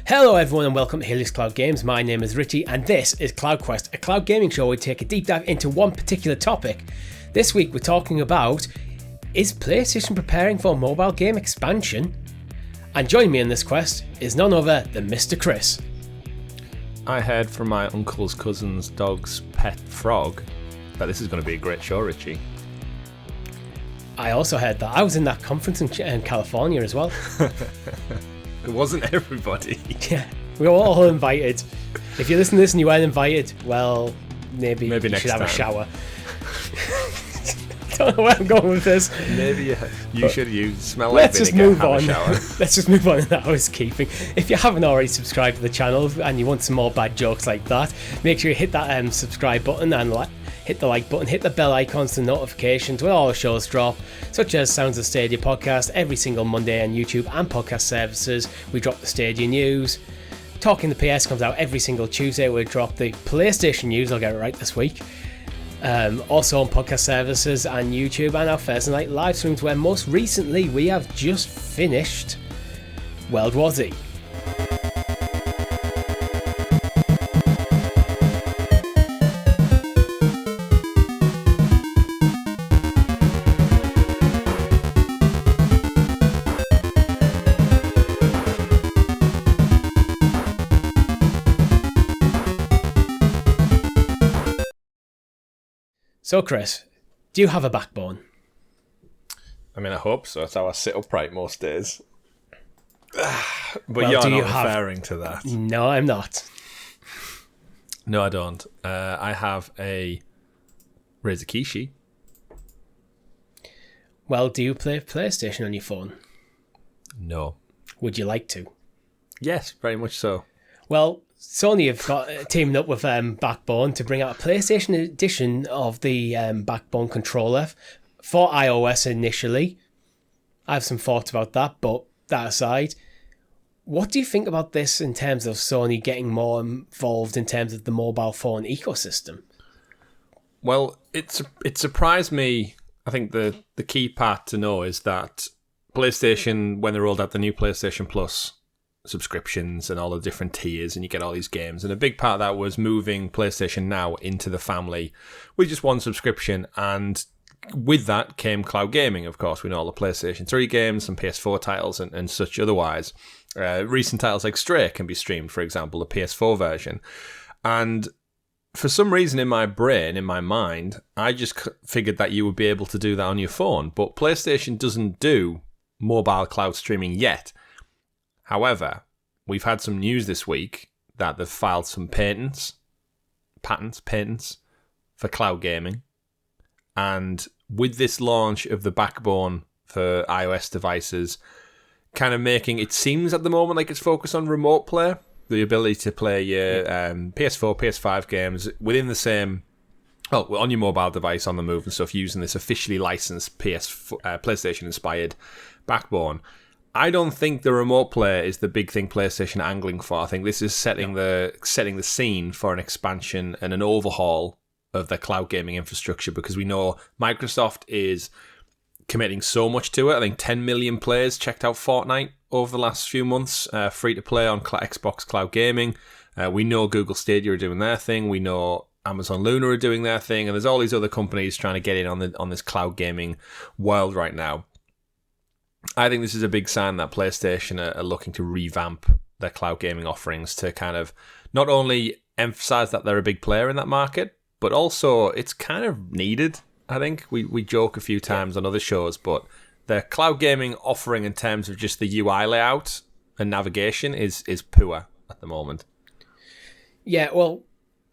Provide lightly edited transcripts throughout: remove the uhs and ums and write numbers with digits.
Hello everyone and welcome to Helix Cloud Games. My name is Richie and this is CloudQuest, a cloud gaming show where we take a deep dive into one particular topic. This week we're talking about, is PlayStation preparing for mobile game expansion? And joining me in this quest is none other than Mr. Chris. I heard from my uncle's cousin's dog's pet frog that this is going to be a great show, Richie. I also heard that. I was in that conference in California as well. It wasn't everybody. Yeah, we were all invited. If you listen to this and you weren't invited, well, maybe you next should have time. a shower. I don't know where I'm going with this. Maybe you smell like Let's just vinegar, move have on. a shower. Let's just move on in that housekeeping. If you haven't already subscribed to the channel and you want some more bad jokes like that, make sure you hit that subscribe button and hit the like button, hit the bell icons to notifications when all the shows drop, such as Sounds of Stadia podcast every single Monday on YouTube and podcast services. We drop the Stadia news. Talking the PS comes out every single Tuesday. We drop the PlayStation news. I'll get it right this week. Also on podcast services and YouTube, and our Thursday night live streams, where most recently we have just finished World War Z. So, Chris, do you have a backbone? I mean, I hope so. That's how I sit upright most days. But Well, you're do not you have- referring to that. No, I'm not. No, I don't. I have a Razer Kishi. Well, do you play PlayStation on your phone? No. Would you like to? Yes, very much so. Well, Sony have got teamed up with Backbone to bring out a PlayStation edition of the Backbone controller for iOS initially. I have some thoughts about that, but that aside, what do you think about this in terms of Sony getting more involved in terms of the mobile phone ecosystem? Well, it surprised me. I think the key part to know is that PlayStation, when they rolled out the new PlayStation Plus subscriptions and all the different tiers, and you get all these games, and a big part of that was moving PlayStation Now into the family with just one subscription, and with that came cloud gaming. Of course, we know all the PlayStation 3 games, some PS4 titles and such otherwise. Recent titles like Stray can be streamed, for example, the PS4 version. And for some reason in my brain, in my mind, I just figured that you would be able to do that on your phone, but PlayStation doesn't do mobile cloud streaming yet. However, we've had some news this week that they've filed some patents for cloud gaming. And with this launch of the backbone for iOS devices, kind of making it seems at the moment like it's focused on remote play, the ability to play your PS4, PS5 games within the same, on your mobile device on the move and stuff, using this officially licensed PlayStation-inspired backbone. I don't think the remote play is the big thing PlayStation are angling for. I think this is setting the scene for an expansion and an overhaul of their cloud gaming infrastructure, because we know Microsoft is committing so much to it. I think 10 million players checked out Fortnite over the last few months, free to play on Xbox Cloud Gaming. We know Google Stadia are doing their thing. We know Amazon Luna are doing their thing, and there's all these other companies trying to get in on this cloud gaming world right now. I think this is a big sign that PlayStation are looking to revamp their cloud gaming offerings to kind of not only emphasize that they're a big player in that market, but also it's kind of needed. I think we joke a few times on other shows, but their cloud gaming offering in terms of just the UI layout and navigation is poor at the moment. Yeah, well,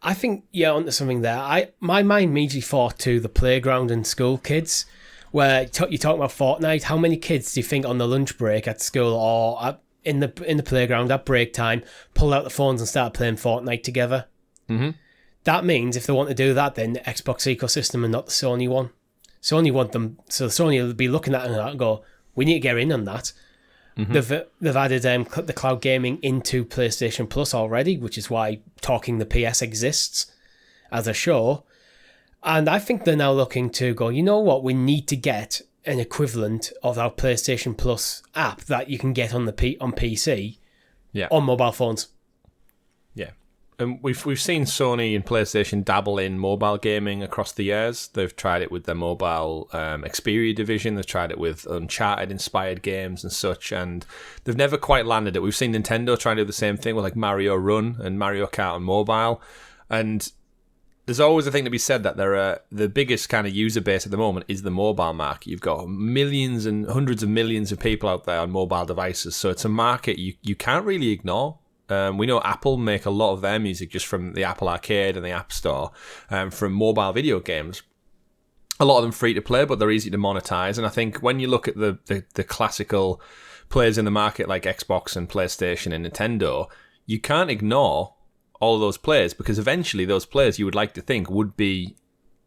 I think you're onto something there. My mind immediately thought to the playground and school kids, where you're talking about Fortnite. How many kids do you think on the lunch break at school or in the playground at break time pull out the phones and start playing Fortnite together? Mm-hmm. That means if they want to do that, then the Xbox ecosystem and not the Sony one. Sony want them, so Sony will be looking at it and go, we need to get in on that. Mm-hmm. They've added the cloud gaming into PlayStation Plus already, which is why Talking the PS exists as a show. And I think they're now looking to go, you know what, we need to get an equivalent of our PlayStation Plus app that you can get on PC on mobile phones. Yeah. And we've seen Sony and PlayStation dabble in mobile gaming across the years. They've tried it with their mobile Xperia division. They've tried it with Uncharted-inspired games and such, and they've never quite landed it. We've seen Nintendo try to do the same thing with like Mario Run and Mario Kart on mobile, and there's always a thing to be said that the biggest kind of user base at the moment is the mobile market. You've got millions and hundreds of millions of people out there on mobile devices, so it's a market you can't really ignore. We know Apple make a lot of their music just from the Apple Arcade and the App Store, from mobile video games. A lot of them free to play, but they're easy to monetize. And I think when you look at the classical players in the market like Xbox and PlayStation and Nintendo, you can't ignore all of those players, because eventually those players you would like to think would be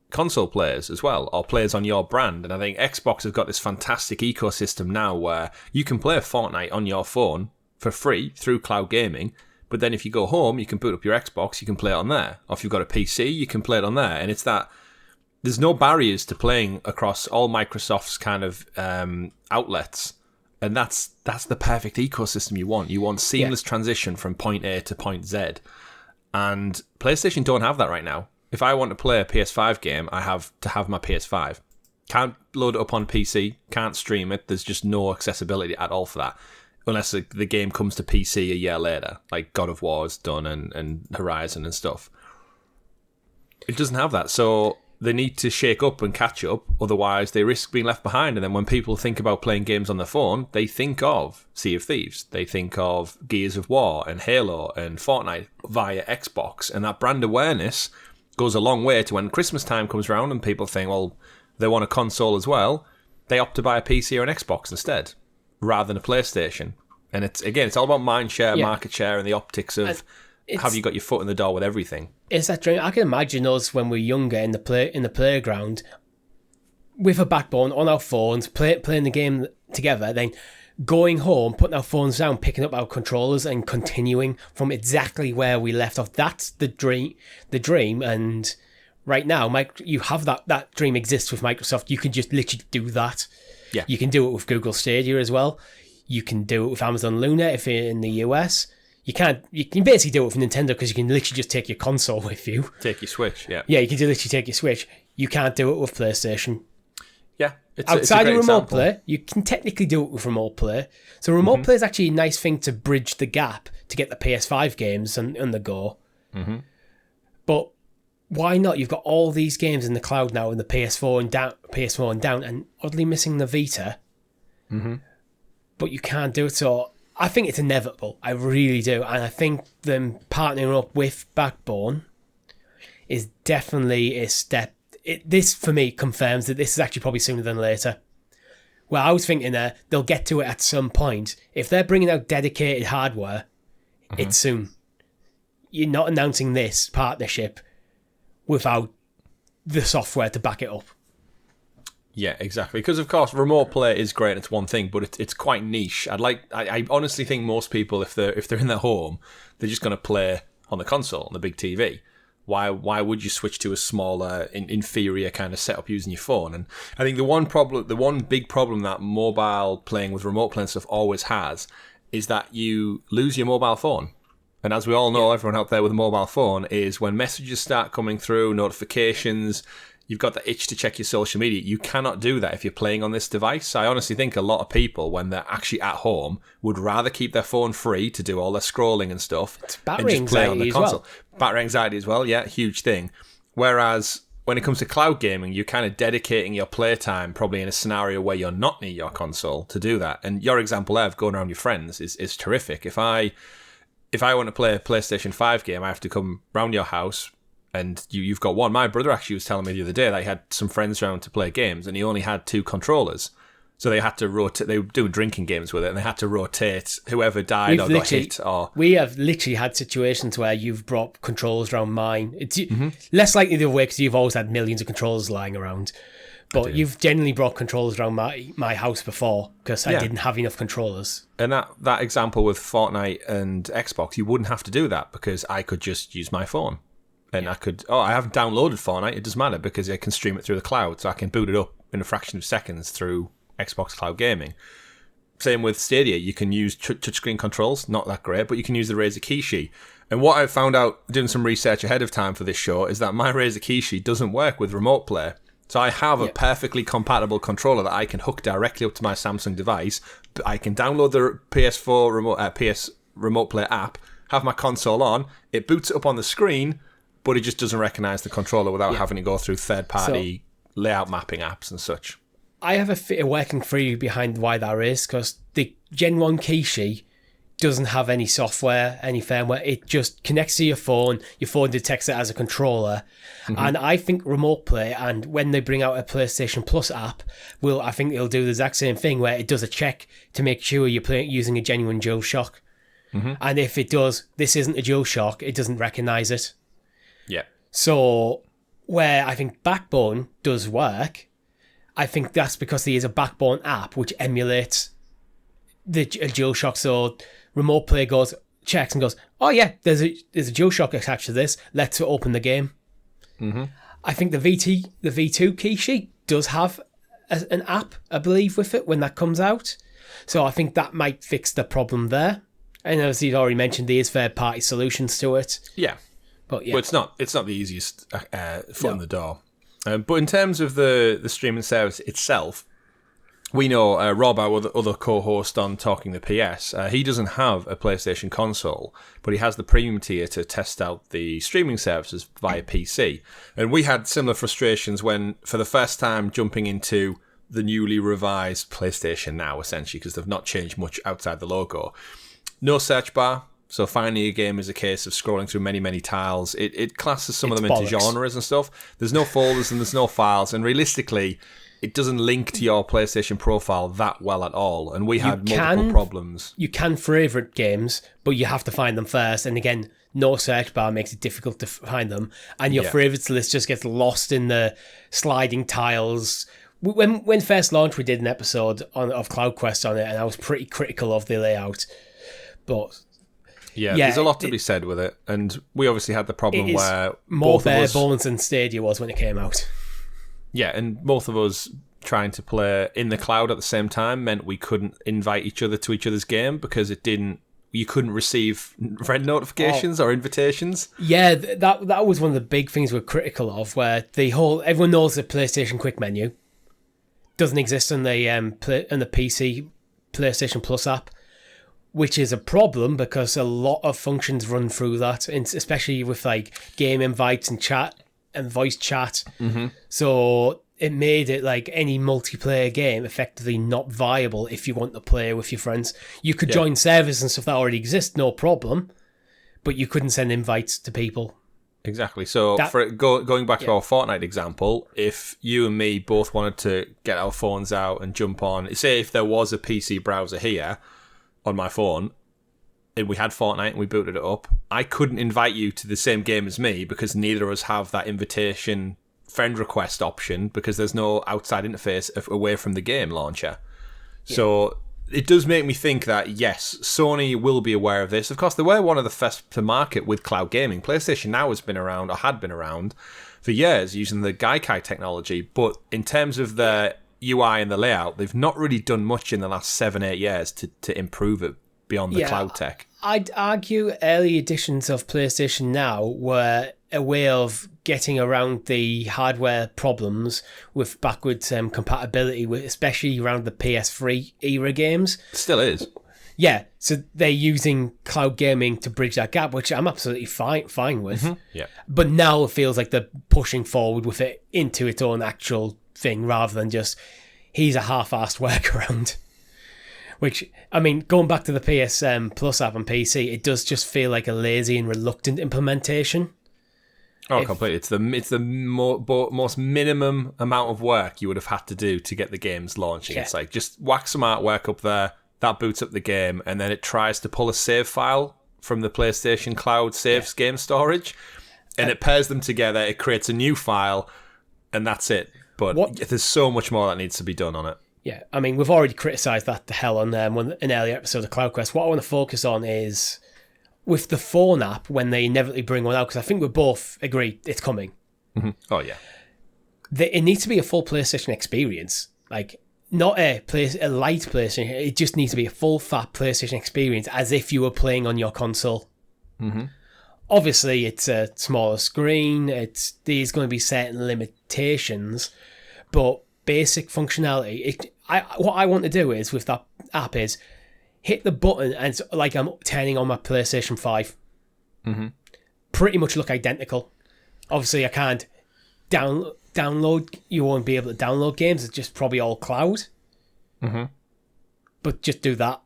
console players as well, or players on your brand. And I think Xbox has got this fantastic ecosystem now where you can play Fortnite on your phone for free through cloud gaming, but then if you go home, you can boot up your Xbox, you can play it on there. Or if you've got a PC, you can play it on there. And it's that there's no barriers to playing across all Microsoft's kind of outlets. And that's the perfect ecosystem you want. You want seamless transition from point A to point Z. And PlayStation don't have that right now. If I want to play a PS5 game, I have to have my PS5. Can't load it up on PC, can't stream it. There's just no accessibility at all for that. Unless the game comes to PC a year later, like God of War's done and Horizon and stuff. It doesn't have that, so they need to shake up and catch up, otherwise they risk being left behind. And then when people think about playing games on their phone, they think of Sea of Thieves, they think of Gears of War and Halo and Fortnite via Xbox, and that brand awareness goes a long way to when Christmas time comes around and people think, well, they want a console as well, they opt to buy a PC or an Xbox instead, rather than a PlayStation. And it's all about mind share, market share, and the optics of have you got your foot in the door with everything. It's that dream. I can imagine us when we're younger in the playground with a backbone on our phones, playing the game together, then going home, putting our phones down, picking up our controllers, and continuing from exactly where we left off. That's the dream. And right now, you have that dream exists with Microsoft. You can just literally do that. Yeah. You can do it with Google Stadia as well. You can do it with Amazon Luna if you're in the US. You can basically do it with Nintendo because you can literally just take your console with you. Take your Switch, yeah. Yeah, you can literally take your Switch. You can't do it with PlayStation. Yeah. Outside of remote play, you can technically do it with remote play. So remote play is actually a nice thing to bridge the gap to get the PS5 games on the go. Mm-hmm. But why not? You've got all these games in the cloud now, in the PS4 and down, and oddly missing the Vita. Mm-hmm. But you can't do it. So I think it's inevitable. I really do. And I think them partnering up with Backbone is definitely a step. This, for me, confirms that this is actually probably sooner than later. Well, I was thinking they'll get to it at some point. If they're bringing out dedicated hardware, it's soon. You're not announcing this partnership without the software to back it up. Yeah, exactly. Because of course, remote play is great. And it's one thing, but it's quite niche. I honestly think most people, if they're in their home, they're just going to play on the console on the big TV. Why would you switch to a smaller, inferior kind of setup using your phone? And I think the one big problem that mobile playing with remote playing stuff always has is that you lose your mobile phone. And as we all know, everyone out there with a mobile phone is when messages start coming through, notifications. You've got the itch to check your social media. You cannot do that if you're playing on this device. I honestly think a lot of people, when they're actually at home, would rather keep their phone free to do all their scrolling and stuff. It's battery and just play on the console. Battery anxiety as well, yeah, huge thing. Whereas when it comes to cloud gaming, you're kind of dedicating your playtime probably in a scenario where you're not near your console to do that. And your example there of going around your friends is terrific. If I want to play a PlayStation 5 game, I have to come round your house, and you've got one. My brother actually was telling me the other day that he had some friends around to play games, and he only had 2 controllers. So they had to rotate. They were doing drinking games with it, and they had to rotate whoever died or got hit. We have literally had situations where you've brought controllers around mine. It's less likely the other way because you've always had millions of controllers lying around. But you've generally brought controllers around my house before because I didn't have enough controllers. And that example with Fortnite and Xbox, you wouldn't have to do that because I could just use my phone. And I haven't downloaded Fortnite. It doesn't matter because I can stream it through the cloud. So I can boot it up in a fraction of seconds through Xbox Cloud Gaming. Same with Stadia. You can use touchscreen controls, not that great, but you can use the Razer Kishi. And what I found out doing some research ahead of time for this show is that my Razer Kishi doesn't work with remote play. So I have a perfectly compatible controller that I can hook directly up to my Samsung device. I can download the PS4 PS remote play app, have my console on, it boots it up on the screen, but it just doesn't recognize the controller without having to go through third-party layout mapping apps and such. I have a working theory behind why that is, because the Gen 1 Kishi doesn't have any software, any firmware. It just connects to your phone detects it as a controller. And I think remote play, and when they bring out a PlayStation Plus app, I think it'll do the exact same thing, where it does a check to make sure you're using a genuine DualShock. And if it does, this isn't a DualShock, it doesn't recognize it. Yeah. So where I think Backbone does work, I think that's because there is a Backbone app which emulates a DualShock. So remote play checks and goes, oh yeah, there's a DualShock attached to this. Let's open the game. I think the V2 Kishi does have an app, I believe, with it when that comes out. So I think that might fix the problem there. And as you've already mentioned, there is third-party solutions to it. Yeah. But it's not the easiest foot in the door. But in terms of the streaming service itself, we know Rob, our other co-host on Talking the PS, he doesn't have a PlayStation console, but he has the premium tier to test out the streaming services via PC. And we had similar frustrations when, for the first time, jumping into the newly revised PlayStation Now, essentially, because they've not changed much outside the logo. No search bar. So finding a game is a case of scrolling through many, many tiles. It classes some of them into genres and stuff. There's no folders and there's no files. And realistically, it doesn't link to your PlayStation profile that well at all. And we had multiple problems. You can favourite games, but you have to find them first. And again, no search bar makes it difficult to find them. And your favourites list just gets lost in the sliding tiles. When first launched, we did an episode of CloudQuest on it, and I was pretty critical of the layout. But there's a lot to be said with it, and we obviously had the problem where more bare bones than Stadia was when it came out. Yeah, and both of us trying to play in the cloud at the same time meant we couldn't invite each other to each other's game because you couldn't receive friend notifications or invitations. Yeah, that was one of the big things we're critical of, where everyone knows the PlayStation Quick Menu doesn't exist on the PC PlayStation Plus app, which is a problem because a lot of functions run through that, especially with like game invites and chat and voice chat. So it made it like any multiplayer game effectively not viable if you want to play with your friends. You could join servers and stuff that already exist, no problem, but you couldn't send invites to people. Exactly. So going back to our Fortnite example, if you and me both wanted to get our phones out and jump on, say if there was a PC browser here on my phone, and we had Fortnite and we booted it up, I couldn't invite you to the same game as me because neither of us have that invitation friend request option because there's no outside interface away from the game launcher. So it does make me think that, yes, Sony will be aware of this. Of course, they were one of the first to market with cloud gaming. PlayStation Now has been around, or had been around, for years using the Gaikai technology, but in terms of the UI and the layout, they've not really done much in the last 7-8 years to improve it beyond the cloud tech. I'd argue early editions of PlayStation Now were a way of getting around the hardware problems with backwards compatibility, especially around the PS3 era games. Still is. Yeah, so they're using cloud gaming to bridge that gap, which I'm absolutely fine with. Yeah. But now it feels like they're pushing forward with it into its own actual thing rather than just, here's a half-assed workaround. Which, I mean, going back to the PS Plus app on PC, it does just feel like a lazy and reluctant implementation. Oh, completely. It's the most minimum amount of work you would have had to do to get the games launching. Yeah. It's like, just whack some artwork up there, that boots up the game, and then it tries to pull a save file from the PlayStation Cloud saves game storage, and it pairs them together, it creates a new file, and that's it. But there's so much more that needs to be done on it. Yeah, I mean, we've already criticised that to hell on an earlier episode of CloudQuest. What I want to focus on is with the phone app when they inevitably bring one out, because I think we both agree it's coming. Mm-hmm. Oh, yeah. It needs to be a full PlayStation experience. Like, not a light PlayStation. It just needs to be a full fat PlayStation experience, as if you were playing on your console. Mm-hmm. Obviously, it's a smaller screen. There's going to be certain limitations, but basic functionality. What I want to do is with that app is hit the button and it's like I'm turning on my PlayStation 5. Mm-hmm. Pretty much look identical. Obviously, I can't download. You won't be able to download games. It's just probably all cloud. Mm-hmm. But just do that.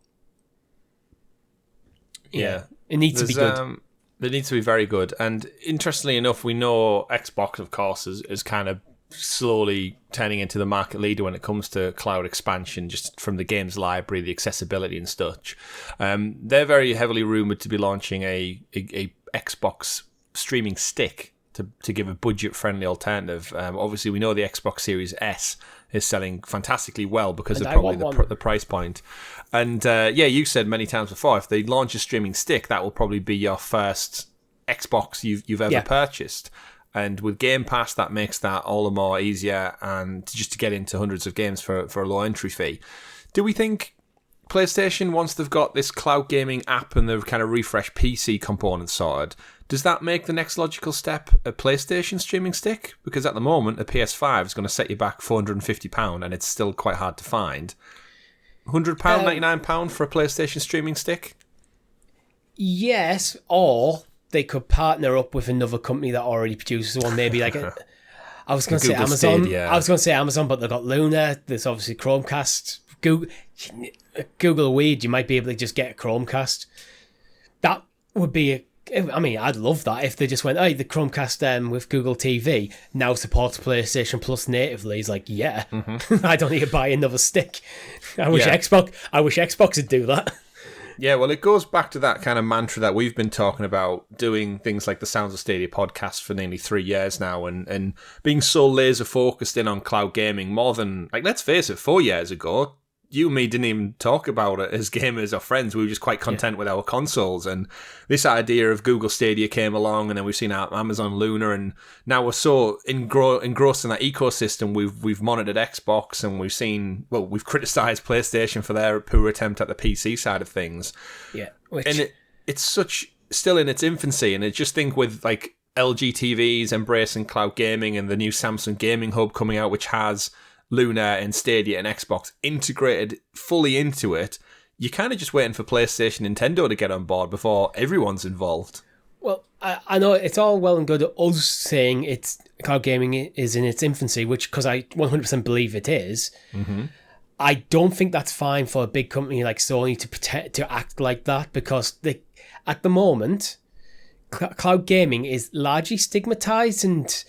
Yeah. It needs to be good. It needs to be very good. And interestingly enough, we know Xbox, of course, is kind of slowly turning into the market leader when it comes to cloud expansion, just from the games library, the accessibility and such. They're very heavily rumoured to be launching a Xbox streaming stick to give a budget-friendly alternative. Obviously, we know the Xbox Series S is selling fantastically well because of probably the price point. And you said many times before, if they launch a streaming stick, that will probably be your first Xbox you've ever purchased. And with Game Pass, that makes that all the more easier, and just to get into hundreds of games for a low entry fee. Do we think PlayStation, once they've got this cloud gaming app and they've kind of refreshed PC components sorted, does that make the next logical step a PlayStation streaming stick? Because at the moment, a PS5 is going to set you back £450, and it's still quite hard to find. £100, £99 for a PlayStation streaming stick? Yes, or they could partner up with another company that already produces one. Maybe like I was going to say Amazon. Stadia. I was going to say Amazon, but they've got Luna. There's obviously Chromecast. Google Weird. You might be able to just get a Chromecast. That would be I'd love that if they just went, the Chromecast with Google TV now supports PlayStation Plus natively. It's like, I don't need to buy another stick. I wish Xbox would do that. Yeah, well, it goes back to that kind of mantra that we've been talking about, doing things like the Sounds of Stadia podcast for nearly 3 years now, and being so laser focused in on cloud gaming more than, like, let's face it, 4 years ago, you and me didn't even talk about it as gamers or friends. We were just quite content with our consoles. And this idea of Google Stadia came along, and then we've seen Amazon Luna, and now we're so engrossed in that ecosystem. We've monitored Xbox, and we've criticised PlayStation for their poor attempt at the PC side of things. Yeah, and it's still in its infancy. And I just think with like LG TVs embracing cloud gaming and the new Samsung Gaming Hub coming out, which has Luna and Stadia and Xbox integrated fully into it, you're kind of just waiting for PlayStation, Nintendo to get on board before everyone's involved. Well, I know it's all well and good us saying it's cloud gaming is in its infancy, because I 100% believe it is. Mm-hmm. I don't think that's fine for a big company like Sony to act like that, because at the moment, cloud gaming is largely stigmatized and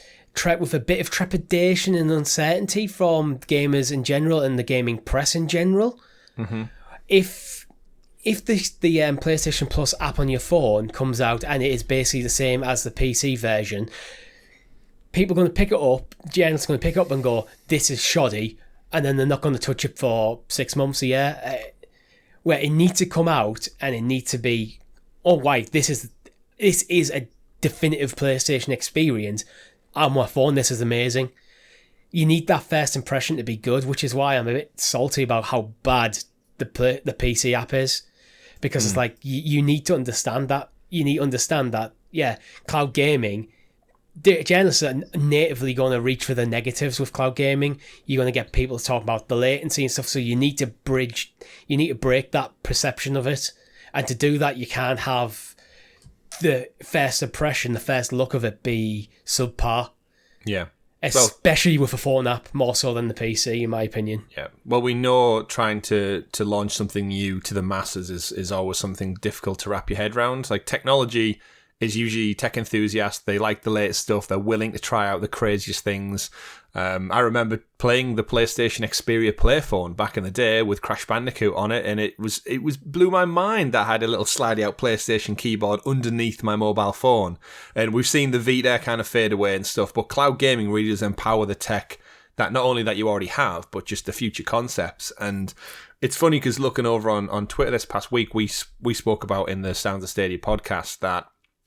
with a bit of trepidation and uncertainty from gamers in general and the gaming press in general. Mm-hmm. If the PlayStation Plus app on your phone comes out and it is basically the same as the PC version, people are going to pick it up, journalists are going to pick it up and go, this is shoddy, and then they're not going to touch it for 6 months, a year. Where it needs to come out and it needs to be, this is a definitive PlayStation experience. On my phone, this is amazing. You need that first impression to be good, which is why I'm a bit salty about how bad the PC app is. Because it's like, you need to understand that. You need to understand that, cloud gaming, the journalists are natively going to reach for the negatives with cloud gaming. You're going to get people talking about the latency and stuff, so you need to break that perception of it. And to do that, you can't have the first impression, the first look of it be subpar. Yeah. Especially with a phone app, more so than the PC, in my opinion. Yeah. Well, we know trying to launch something new to the masses is always something difficult to wrap your head around. Like, technology is usually tech enthusiasts. They like the latest stuff. They're willing to try out the craziest things. I remember playing the PlayStation Xperia Playphone back in the day with Crash Bandicoot on it, and it blew my mind that I had a little slidey out PlayStation keyboard underneath my mobile phone. And we've seen the Vita kind of fade away and stuff, but cloud gaming really does empower the tech that not only that you already have, but just the future concepts. And it's funny because looking over on Twitter this past week, we spoke about in the Sounds of Stadia podcast that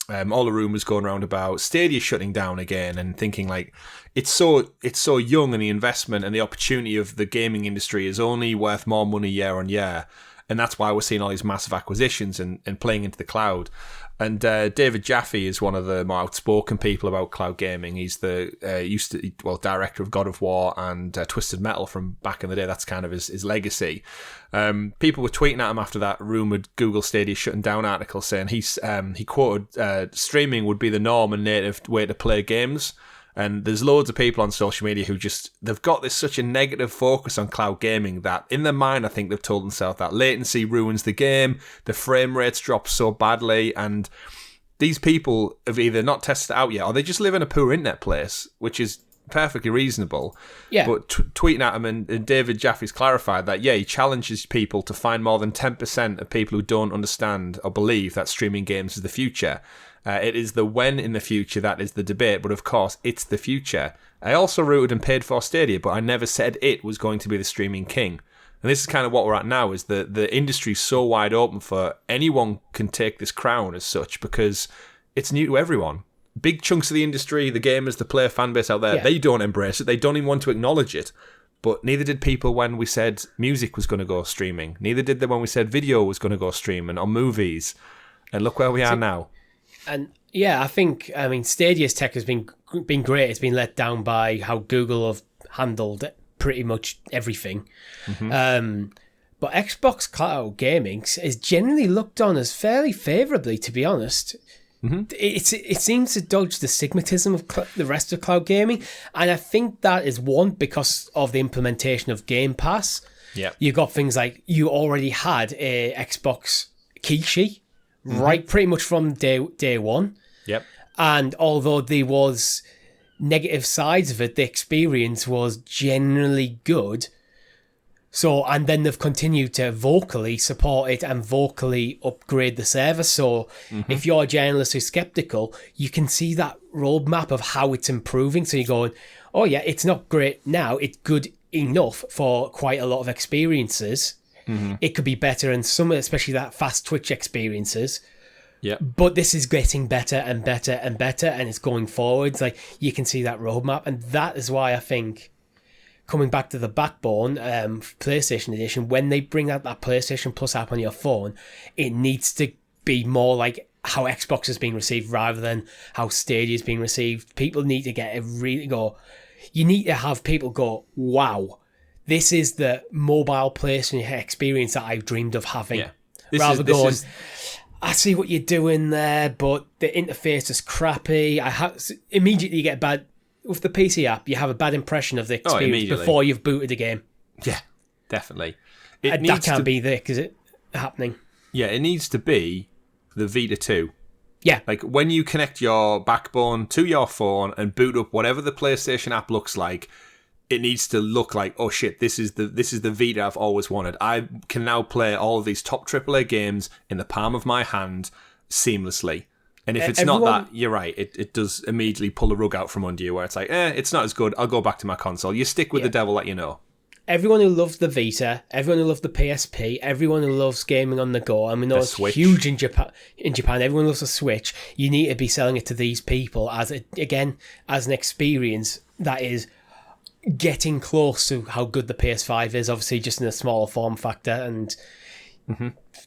all the rumours going around about Stadia shutting down again, and thinking like it's so young, and the investment and the opportunity of the gaming industry is only worth more money year on year, and that's why we're seeing all these massive acquisitions and playing into the cloud. And David Jaffe is one of the more outspoken people about cloud gaming. He's the director of God of War and Twisted Metal from back in the day. That's kind of his legacy. People were tweeting at him after that rumoured Google Stadia shutting down article, saying he quoted, streaming would be the norm and native way to play games. And there's loads of people on social media who they've got this such a negative focus on cloud gaming that in their mind, I think they've told themselves that latency ruins the game, the frame rates drop so badly, and these people have either not tested it out yet, or they just live in a poor internet place, which is perfectly reasonable. Yeah. But tweeting at him, and David Jaffe's clarified that, he challenges people to find more than 10% of people who don't understand or believe that streaming games is the future. It is the when in the future that is the debate, but of course, it's the future. I also rooted and paid for Stadia, but I never said it was going to be the streaming king. And this is kind of what we're at now, is that the industry's so wide open for anyone can take this crown as such, because it's new to everyone. Big chunks of the industry, the gamers, the player fan base out there, they don't embrace it. They don't even want to acknowledge it. But neither did people when we said music was going to go streaming. Neither did they when we said video was going to go streaming, or movies. And look where we are now. And I think Stadia's tech has been great. It's been let down by how Google have handled pretty much everything. Mm-hmm. But Xbox Cloud Gaming is generally looked on as fairly favourably, to be honest. Mm-hmm. It seems to dodge the stigmatism of the rest of cloud gaming, and I think that is one because of the implementation of Game Pass. Yeah, you got things like you already had a Xbox key right pretty much from day one. Yep. And although there was negative sides of it, the experience was generally good. So, and then they've continued to vocally support it and vocally upgrade the service. So if you're a journalist who's skeptical, you can see that roadmap of how it's improving. So you're going, oh yeah, it's not great now. It's good enough for quite a lot of experiences. Mm-hmm. It could be better in some, especially that fast Twitch experiences. Yeah. But this is getting better and better and better, and it's going forwards. Like, you can see that roadmap, and that is why I think, coming back to the Backbone PlayStation Edition, when they bring out that PlayStation Plus app on your phone, it needs to be more like how Xbox is being received rather than how Stadia is being received. People need to get you need to have people go, wow, this is the mobile PlayStation experience that I've dreamed of having. Yeah. I see what you're doing there, but the interface is crappy. Immediately you get bad. With the PC app, you have a bad impression of the experience before you've booted the game. Yeah, definitely. That can't be there, is it happening? Yeah, it needs to be the Vita 2. Yeah. Like, when you connect your Backbone to your phone and boot up whatever the PlayStation app looks like, it needs to look like, oh shit, this is the Vita I've always wanted. I can now play all of these top AAA games in the palm of my hand seamlessly. And if it's not that, you're right, it does immediately pull the rug out from under you, where it's like, it's not as good, I'll go back to my console. You stick with the devil that you know. Everyone who loves the Vita, everyone who loves the PSP, everyone who loves gaming on the go, I mean, it's huge in Japan. Everyone loves a Switch. You need to be selling it to these people as an experience that is getting close to how good the PS5 is, obviously just in a smaller form factor, and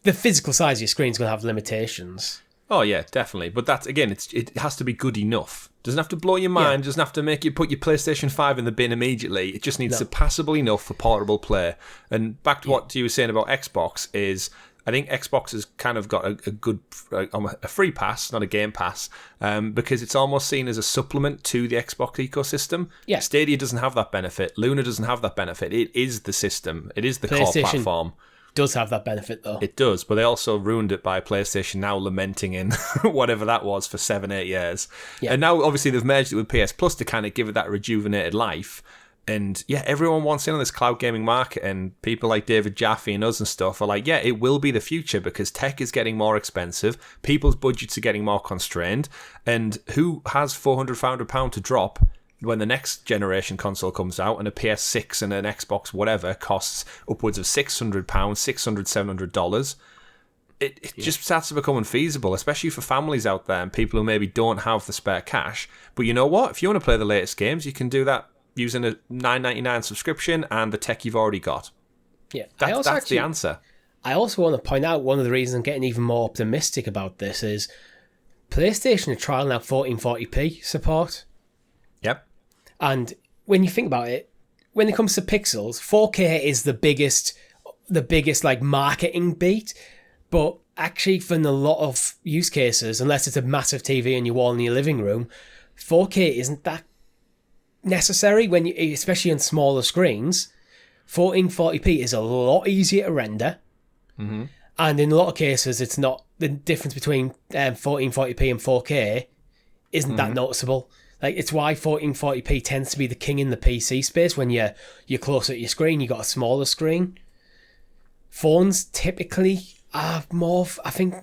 the physical size of your screen is going to have limitations. Oh yeah, definitely. But that's, again, it has to be good enough. Doesn't have to blow your mind, doesn't have to make you put your PlayStation 5 in the bin immediately. It just needs to passable enough for portable play. And back to what you were saying about Xbox is, I think Xbox has kind of got a good, a free pass, not a game pass, because it's almost seen as a supplement to the Xbox ecosystem. Yeah. Stadia doesn't have that benefit. Luna doesn't have that benefit. It is the system. It is the core platform. Does have that benefit though. It does, but they also ruined it by PlayStation now lamenting in whatever that was for 7-8 years. Yeah. And now obviously they've merged it with PS Plus to kind of give it that rejuvenated life. And yeah, everyone wants in on this cloud gaming market, and people like David Jaffe and us and stuff are like, yeah, it will be the future because tech is getting more expensive, people's budgets are getting more constrained, and who has £400 to drop when the next generation console comes out and a PS6 and an Xbox whatever costs upwards of £600, $600, $700? it just starts to become unfeasible, especially for families out there and people who maybe don't have the spare cash. But you know what? If you want to play the latest games, you can do that using a $9.99 subscription and the tech you've already got. Yeah, that's the answer. I also want to point out one of the reasons I'm getting even more optimistic about this is PlayStation are trialing out 1440p support. Yep. And when you think about it, when it comes to pixels, 4K is the biggest like marketing beat. But actually, for a lot of use cases, unless it's a massive TV on your wall in your living room, 4K isn't that necessary especially on smaller screens. 1440p is a lot easier to render. Mm-hmm. And in a lot of cases, it's not the difference between 1440p and 4K isn't that noticeable. Like, it's why 1440p tends to be the king in the PC space. When you're closer to your screen, you got a smaller screen. Phones typically are more, I think,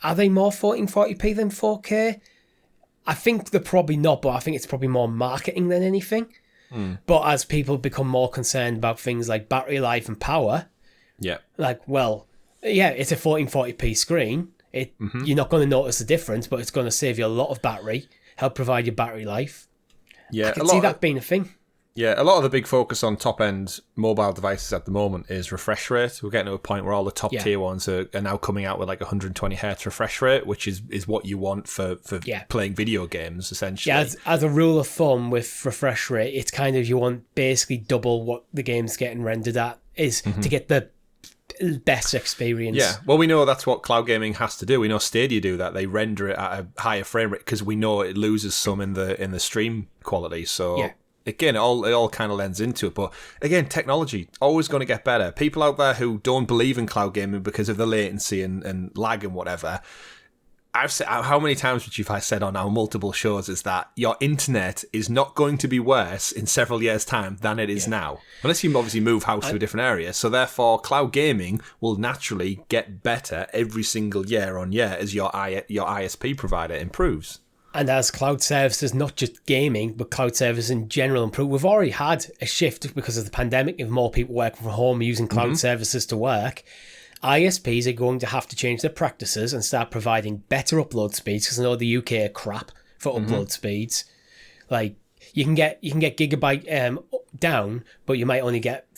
are they more 1440p than 4K? I think they're probably not, but I think it's probably more marketing than anything. But as people become more concerned about things like battery life and power, like, well, yeah, it's a 1440p screen. You're not going to notice the difference, but it's going to save you a lot of battery, help provide your battery life. Yeah, I can see that being a thing. Yeah, a lot of the big focus on top-end mobile devices at the moment is refresh rate. We're getting to a point where all the top-tier ones are now coming out with like 120 Hz refresh rate, which is what you want for playing video games, essentially. Yeah, as a rule of thumb with refresh rate, it's kind of you want basically double what the game's getting rendered at is to get the best experience. Yeah, well, we know that's what cloud gaming has to do. We know Stadia do that. They render it at a higher frame rate because we know it loses some in the stream quality. So again, it all kind of lends into it. But again, technology always going to get better. People out there who don't believe in cloud gaming because of the latency and lag and whatever. I've said, how many times which I've said on our multiple shows is that your internet is not going to be worse in several years' time than it is now, unless you obviously move house to a different area. So therefore, cloud gaming will naturally get better every single year on year as your ISP provider improves. And as cloud services, not just gaming, but cloud services in general improve, we've already had a shift because of the pandemic of more people working from home using cloud services to work. ISPs are going to have to change their practices and start providing better upload speeds because I know the UK are crap for upload speeds. Like, you can get gigabyte down, but you might only get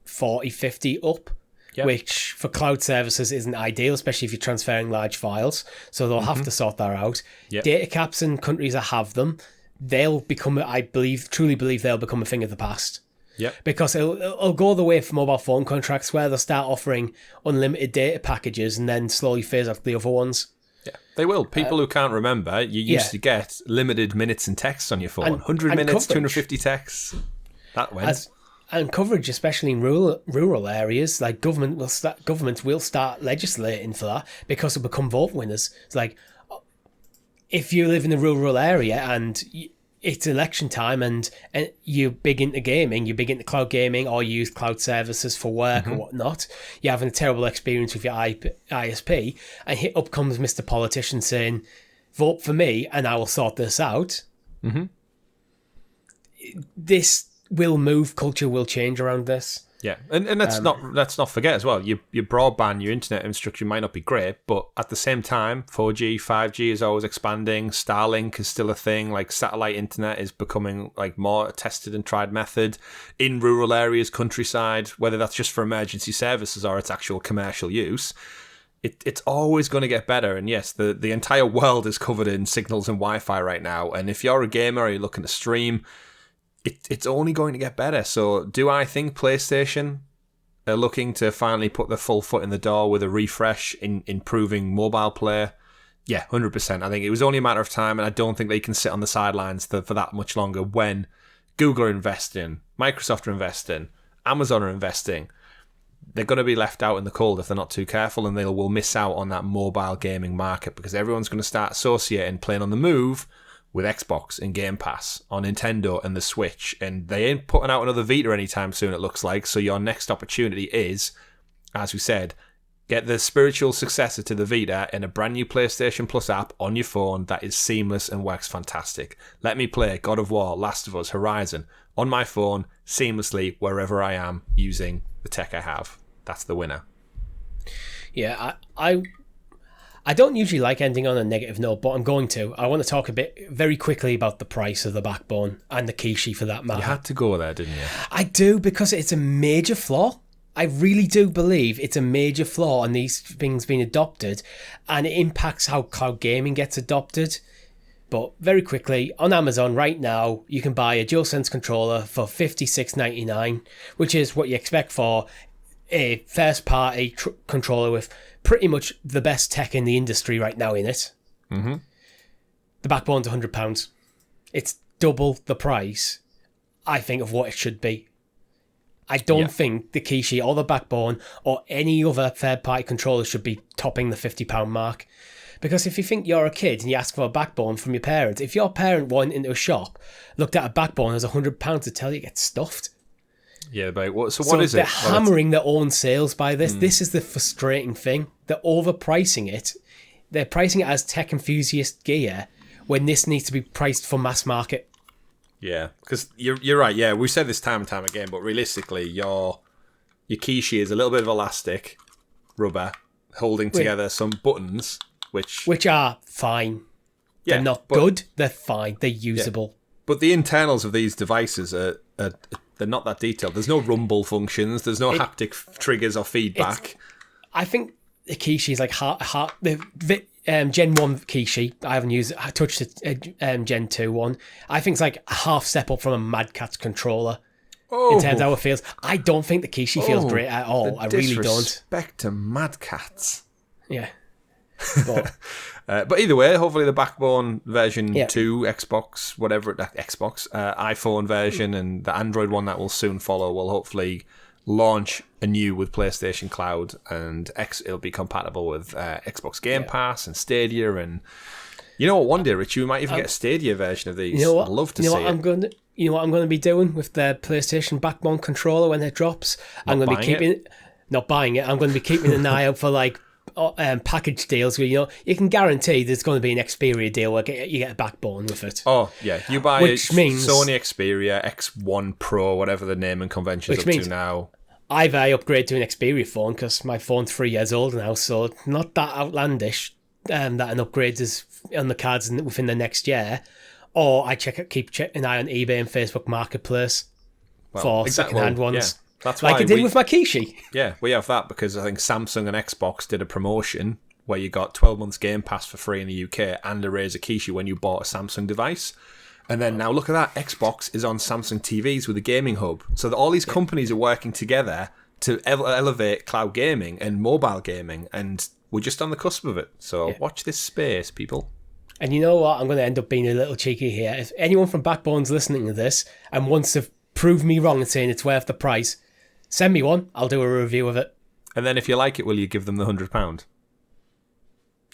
40, 50 up, which for cloud services isn't ideal, especially if you're transferring large files. So they'll have to sort that out. Data caps in countries that have them, they'll become, truly believe they'll become a thing of the past. Because it'll go the way for mobile phone contracts where they'll start offering unlimited data packages and then slowly phase out the other ones. They will. People who can't remember, you used to get limited minutes and texts on your phone. 100 minutes, coverage. 250 texts. That went. And coverage, especially in rural areas, like governments will start legislating for that because it'll become vote winners. It's like, if you live in a rural area and it's election time and you're big into gaming, you're big into cloud gaming, or you use cloud services for work or whatnot, you're having a terrible experience with your ISP, and up comes Mr. Politician saying, vote for me and I will sort this out. This will move, culture will change around this. Yeah, and let's not forget as well, your broadband, your internet infrastructure might not be great, but at the same time, 4G, 5G is always expanding. Starlink is still a thing. Like, satellite internet is becoming like more a tested and tried method in rural areas, countryside, whether that's just for emergency services or it's actual commercial use. It's always going to get better. And yes, the entire world is covered in signals and Wi-Fi right now. And if you're a gamer or you're looking to stream, it's only going to get better. So do I think PlayStation are looking to finally put their full foot in the door with a refresh in improving mobile play? Yeah, 100%. I think it was only a matter of time, and I don't think they can sit on the sidelines for that much longer when Google are investing, Microsoft are investing, Amazon are investing. They're going to be left out in the cold if they're not too careful, and they will miss out on that mobile gaming market because everyone's going to start associating playing on the move with Xbox and Game Pass on Nintendo and the Switch, and they ain't putting out another Vita anytime soon, it looks like. So your next opportunity is, as we said, get the spiritual successor to the Vita in a brand new PlayStation Plus app on your phone that is seamless and works fantastic. Let me play God of War, Last of Us, Horizon on my phone seamlessly wherever I am using the tech I have. That's the winner. Yeah, I I don't usually like ending on a negative note, but I'm going to. I want to talk a bit very quickly about the price of the Backbone and the Kishi for that matter. You had to go there, didn't you? I do, because it's a major flaw. I really do believe it's a major flaw in these things being adopted, and it impacts how cloud gaming gets adopted. But very quickly, on Amazon right now, you can buy a DualSense controller for $56.99, which is what you expect for a first-party controller with pretty much the best tech in the industry right now in it. Mm-hmm. The Backbone's £100. It's double the price, I think, of what it should be. I don't think the Kishi or the Backbone or any other third-party controller should be topping the £50 mark. Because if you think you're a kid and you ask for a Backbone from your parents, if your parent went into a shop, looked at a Backbone as £100 to tell you, get stuffed. Yeah, but what is it? They're hammering their own sales by this. This is the frustrating thing. They're overpricing it. They're pricing it as tech enthusiast gear when this needs to be priced for mass market. Yeah, because you're right. Yeah, we've said this time and time again, but realistically, your Kishi is a little bit of elastic rubber holding together some buttons, which are fine. Yeah, they're not good. They're fine. They're usable. Yeah. But the internals of these devices are they're not that detailed. There's no rumble functions. There's no haptic triggers or feedback. I think the Kishi is like the Gen 1 Kishi. I haven't used it. I touched the Gen 2 one. I think it's like a half step up from a Mad Catz controller in terms of how it feels. I don't think the Kishi feels great at all. I really don't. Respect to Mad Catz. Yeah. But either way, hopefully the Backbone version 2, Xbox, whatever, iPhone version and the Android one that will soon follow will hopefully launch anew with PlayStation Cloud, and it'll be compatible with Xbox Game Pass and Stadia. And you know what, one day, Richie, we might even get a Stadia version of these. You know what? I'd love to see it. You know what I'm going to be doing with the PlayStation Backbone controller when it drops? I'm going to be keeping it. Not buying it. I'm going to be keeping an eye out for like package deals where you can guarantee there's going to be an Xperia deal where you get a Backbone with it. Oh yeah, you buy Sony Xperia X1 Pro, whatever the naming convention is up to now. Either I upgrade to an Xperia phone because my phone's 3 years old now, so not that outlandish that an upgrade is on the cards within the next year, or I keep checking an eye on eBay and Facebook Marketplace for second-hand ones. Yeah. That's why I did with my Kishi. Yeah, we have that because I think Samsung and Xbox did a promotion where you got 12 months Game Pass for free in the UK and a Razer Kishi when you bought a Samsung device. And then now look at that, Xbox is on Samsung TVs with a gaming hub. So that all these companies are working together to elevate cloud gaming and mobile gaming, and we're just on the cusp of it. So watch this space, people. And you know what? I'm going to end up being a little cheeky here. If anyone from Backbone's listening to this and wants to prove me wrong and saying it's worth the price, send me one. I'll do a review of it. And then if you like it, will you give them the £100?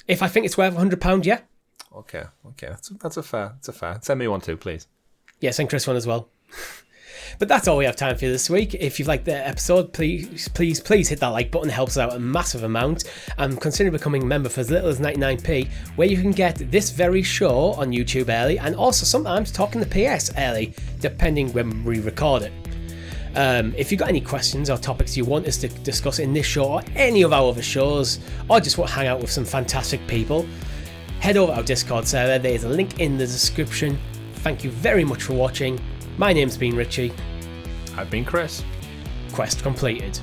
If I think it's worth £100, yeah. Okay. That's a fair. Send me one too, please. Yeah, send Chris one as well. But that's all we have time for this week. If you've liked the episode, please hit that like button. It helps out a massive amount. And consider becoming a member for as little as 99p, where you can get this very show on YouTube early, and also sometimes talking to PS early, depending when we record it. If you've got any questions or topics you want us to discuss in this show or any of our other shows, or just want to hang out with some fantastic people, head over to our Discord server. There's a link in the description. Thank you very much for watching. My name's been Richie. I've been Chris. Quest completed.